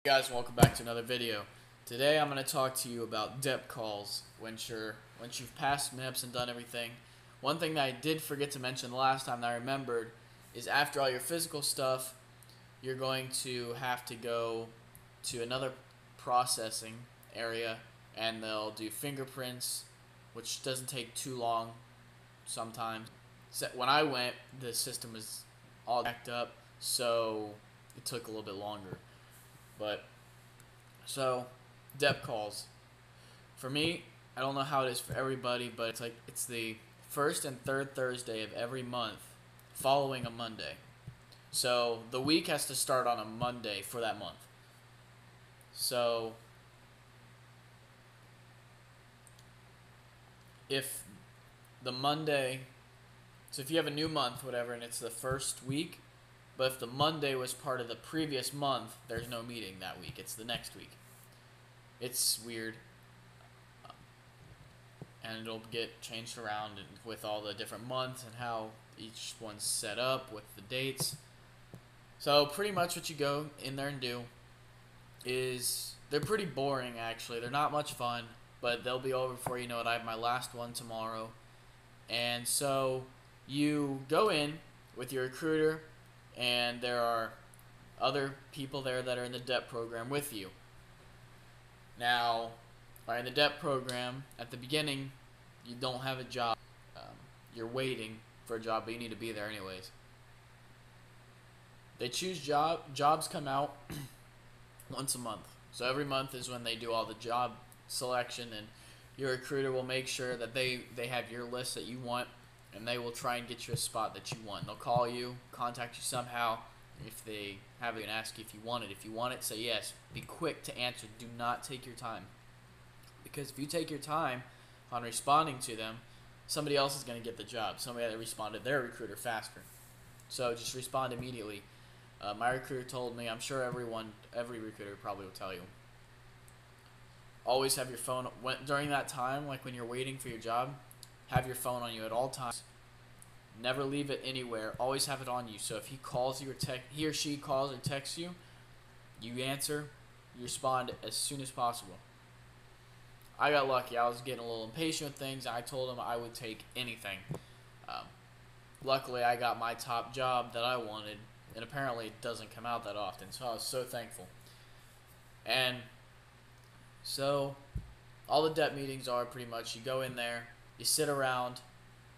Hey guys, welcome back to another video. Today I'm going to talk to you about DEP calls once you've passed MEPS and done everything. One thing that I did forget to mention the last time that I remembered is after all your physical stuff, you're going to have to go to another processing area and they'll do fingerprints, which doesn't take too long sometimes. So when I went, the system was all backed up, so it took a little bit longer. But so DEP calls for me, I don't know how it is for everybody, but it's the first and third Thursday of every month following a Monday. So the week has to start on a Monday for that month. So if the Monday, so if you have a new month, whatever, and it's the first week, but if the Monday was part of the previous month, there's no meeting that week. It's the next week. It's weird. And it'll get changed around with all the different months and how each one's set up with the dates. So pretty much what you go in there and do is, they're pretty boring actually. They're not much fun, but they'll be over before you know it. I have my last one tomorrow. And so you go in with your recruiter, and there are other people there that are in the DEP program with you. Now, in the DEP program, at the beginning, you don't have a job. You're waiting for a job, but you need to be there anyways. They choose jobs come out once a month. So every month is when they do all the job selection, and your recruiter will make sure that they have your list that you want, and they will try and get you a spot that you want. They'll call you, contact you somehow. If they have it and ask you if you want it. If you want it, say yes. Be quick to answer. Do not take your time. Because if you take your time on responding to them, somebody else is going to get the job. Somebody that responded their recruiter faster. So just respond immediately. My recruiter told me, I'm sure every recruiter probably will tell you, always have your phone during that time, like when you're waiting for your job. Have your phone on you at all times. Never leave it anywhere. Always have it on you. So if he calls you or he or she calls or texts you, you answer, you respond as soon as possible. I got lucky. I was getting a little impatient with things. I told him I would take anything. Luckily, I got my top job that I wanted, and apparently it doesn't come out that often. So I was so thankful. And so all the DEP meetings are pretty much, you go in there, you sit around,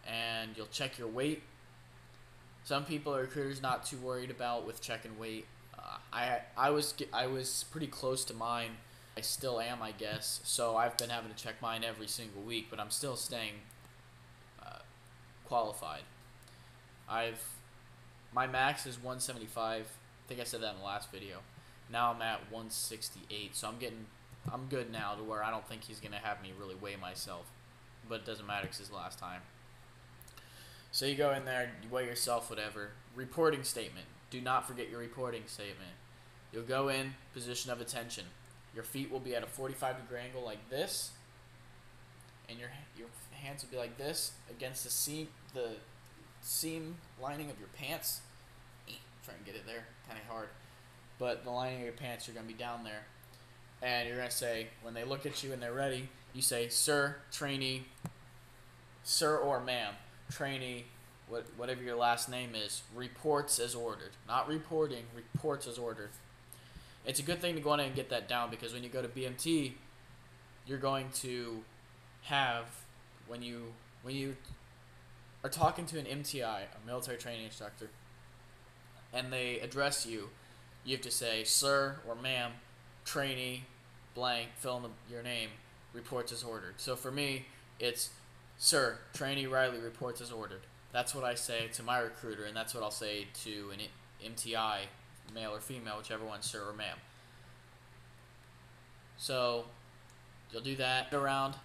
and you'll check your weight. Some people are recruiters not too worried about with checking weight. I was pretty close to mine. I still am, I guess. So I've been having to check mine every single week, but I'm still staying qualified. My max is 175. I think I said that in the last video. Now I'm at 168, so I'm good now to where I don't think he's gonna have me really weigh myself. But it doesn't matter because it's the last time. So you go in there, you weigh yourself, whatever. Reporting statement. Do not forget your reporting statement. You'll go in, position of attention. Your feet will be at a 45-degree angle like this, and your hands will be like this against the seam lining of your pants. Try and get it there, kind of hard. But the lining of your pants, you're going to be down there. And you're going to say, when they look at you and they're ready, you say, sir, trainee, sir or ma'am, trainee, whatever your last name is, reports as ordered. Not reporting, reports as ordered. It's a good thing to go on and get that down, because when you go to BMT, you're going to have, when you are talking to an MTI, a military training instructor, and they address you, you have to say, sir or ma'am, trainee, blank, fill in your name, reports as ordered. So for me, it's, sir, trainee Riley reports as ordered. That's what I say to my recruiter, and that's what I'll say to an MTI, male or female, whichever one, sir or ma'am. So you'll do that around,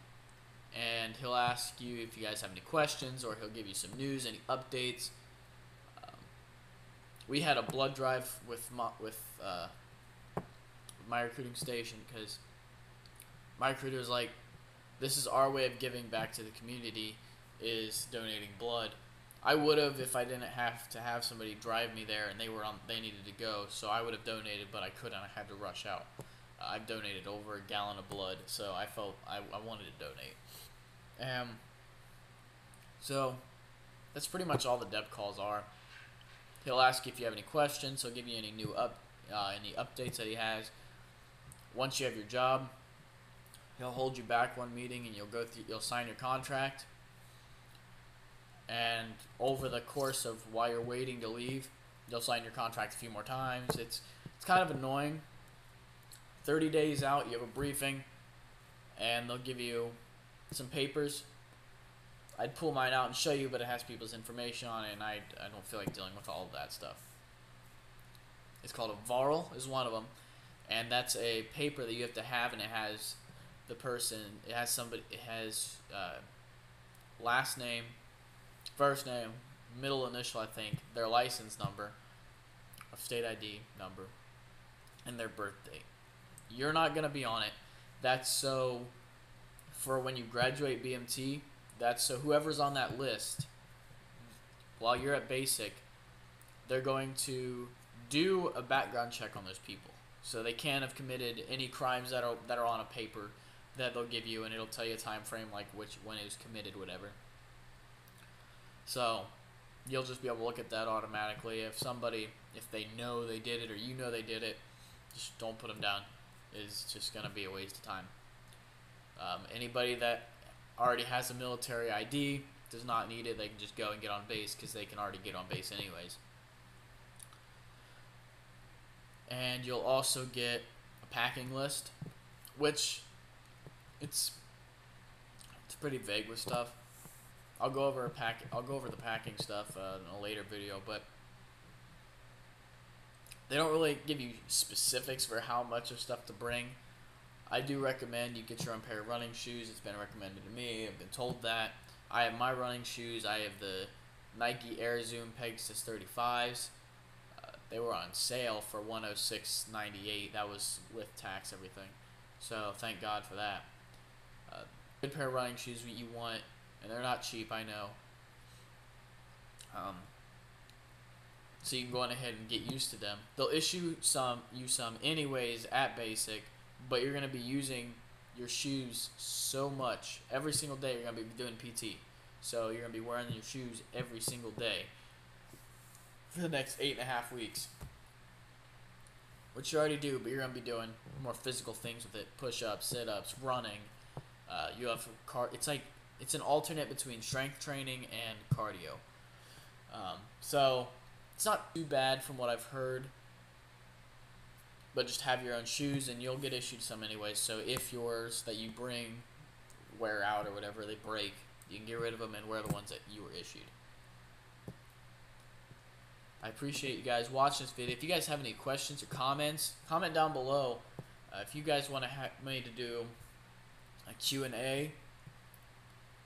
and he'll ask you if you guys have any questions, or he'll give you some news, any updates. We had a blood drive with my recruiting station, because my recruiter was like, this is our way of giving back to the community, is donating blood. I would have if I didn't have to have somebody drive me there and they needed to go, so I would have donated, but I couldn't. I had to rush out. I've donated over a gallon of blood, so I felt I wanted to donate. So that's pretty much all the DEP calls are. He'll ask you if you have any questions. He'll give you any any updates that he has. Once you have your job, he'll hold you back one meeting and you'll sign your contract. And over the course of while you're waiting to leave, you'll sign your contract a few more times. It's kind of annoying. 30 days out, you have a briefing, and they'll give you some papers. I'd pull mine out and show you, but it has people's information on it, and I don't feel like dealing with all of that stuff. It's called a VARL, is one of them, and that's a paper that you have to have, and it has the person, it has last name, first name, middle initial, I think, their license number, a state ID number, and their birth date. You're not going to be on it. That's so for when you graduate BMT, that's so whoever's on that list while you're at basic, they're going to do a background check on those people. So they can't have committed any crimes that are on a paper that they'll give you, and it'll tell you a time frame like when it was committed, whatever. So you'll just be able to look at that automatically. If they know they did it or you know they did it, just don't put them down. It's just going to be a waste of time. Anybody that already has a military ID does not need it. They can just go and get on base because they can already get on base anyways. And you'll also get a packing list, which it's pretty vague with stuff. I'll go over the packing stuff in a later video, but they don't really give you specifics for how much of stuff to bring. I do recommend you get your own pair of running shoes. It's been recommended to me. I've been told that. I have my running shoes. I have the Nike Air Zoom Pegasus 35s. They were on sale for $106.98. That was with tax, everything. So thank God for that. Good pair of running shoes you want, and they're not cheap, I know. So you can go on ahead and get used to them. They'll issue you some anyways at basic, but you're going to be using your shoes so much. Every single day you're going to be doing PT. So you're going to be wearing your shoes every single day for the next 8.5 weeks. Which you already do, but you're going to be doing more physical things with it. Push-ups, sit-ups, running. You have it's an alternate between strength training and cardio. So it's not too bad from what I've heard, but just have your own shoes and you'll get issued some anyways. So if yours that you bring wear out or whatever, they break, you can get rid of them and wear the ones that you were issued. I appreciate you guys watching this video. If you guys have any questions or comments, comment down below. If you guys want me to do a Q&A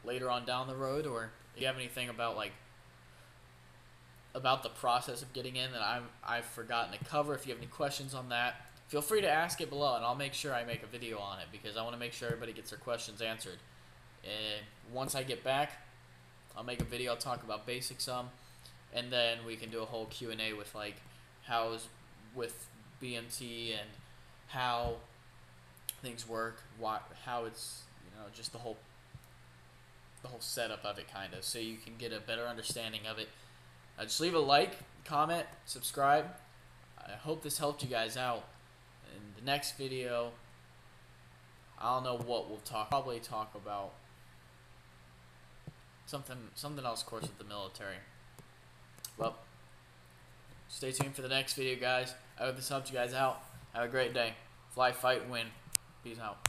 later on down the road, or if you have anything about the process of getting in that I've forgotten to cover, if you have any questions on that, feel free to ask it below and I'll make sure I make a video on it because I want to make sure everybody gets their questions answered. And once I get back, I'll make a video. I'll talk about basics some, and then we can do a whole Q&A with how's with BMT and how things work, how it's just the whole setup of it kind of, so you can get a better understanding of it. Just leave a like, comment, subscribe. I hope this helped you guys out. In the next video, I don't know what we'll probably talk about something else, of course, with the military. Well, stay tuned for the next video, guys. I hope this helped you guys out. Have a great day. Fly, fight, win. Peace out.